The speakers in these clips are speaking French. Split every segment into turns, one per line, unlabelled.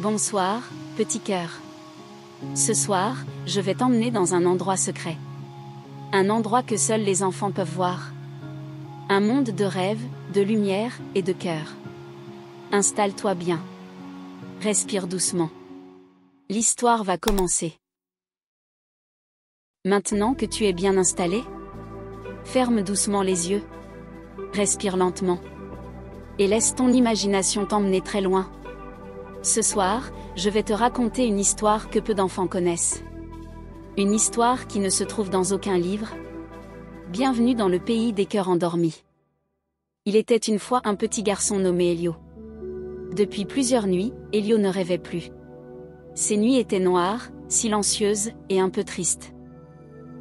Bonsoir, petit cœur. Ce soir, je vais t'emmener dans un endroit secret. Un endroit que seuls les enfants peuvent voir. Un monde de rêves, de lumière et de cœur. Installe-toi bien. Respire doucement. L'histoire va commencer. Maintenant que tu es bien installé, ferme doucement les yeux. Respire lentement. Et laisse ton imagination t'emmener très loin. Ce soir, je vais te raconter une histoire que peu d'enfants connaissent. Une histoire qui ne se trouve dans aucun livre. Bienvenue dans le pays des cœurs endormis. Il était une fois un petit garçon nommé Elio. Depuis plusieurs nuits, Elio ne rêvait plus. Ses nuits étaient noires, silencieuses et un peu tristes.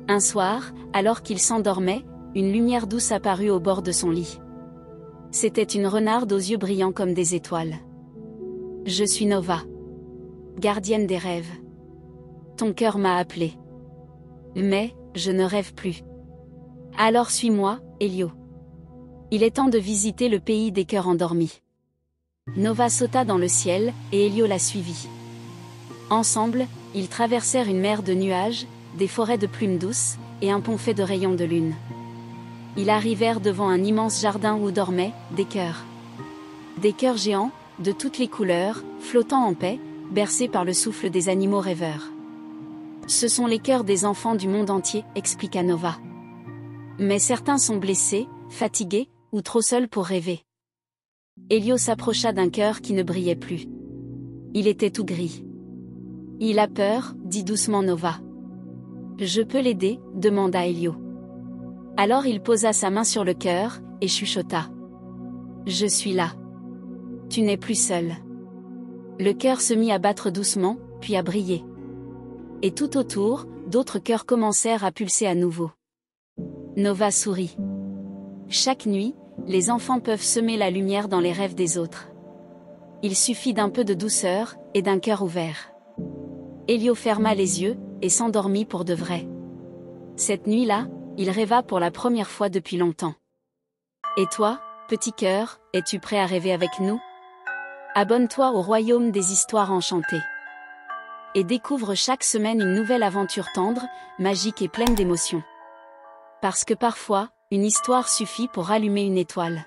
Un soir, alors qu'il s'endormait, une lumière douce apparut au bord de son lit. C'était une renarde aux yeux brillants comme des étoiles. « Je suis Nova, gardienne des rêves. Ton cœur m'a appelé. Mais, je ne rêve plus. Alors suis-moi, Elio. Il est temps de visiter le pays des cœurs endormis. » Nova sauta dans le ciel, et Elio la suivit. Ensemble, ils traversèrent une mer de nuages, des forêts de plumes douces, et un pont fait de rayons de lune. Ils arrivèrent devant un immense jardin où dormaient des cœurs. Des cœurs géants, de toutes les couleurs, flottant en paix, bercés par le souffle des animaux rêveurs. Ce sont les cœurs des enfants du monde entier, expliqua Nova. Mais certains sont blessés, fatigués, ou trop seuls pour rêver. Elio s'approcha d'un cœur qui ne brillait plus. Il était tout gris. Il a peur, dit doucement Nova. Je peux l'aider, demanda Elio. Alors il posa sa main sur le cœur, et chuchota. Je suis là. Tu n'es plus seul. Le cœur se mit à battre doucement, puis à briller. Et tout autour, d'autres cœurs commencèrent à pulser à nouveau. Nova sourit. Chaque nuit, les enfants peuvent semer la lumière dans les rêves des autres. Il suffit d'un peu de douceur, et d'un cœur ouvert. Elio ferma les yeux, et s'endormit pour de vrai. Cette nuit-là, il rêva pour la première fois depuis longtemps. Et toi, petit cœur, es-tu prêt à rêver avec nous ? Abonne-toi au royaume des histoires enchantées. Et découvre chaque semaine une nouvelle aventure tendre, magique et pleine d'émotions. Parce que parfois, une histoire suffit pour rallumer une étoile.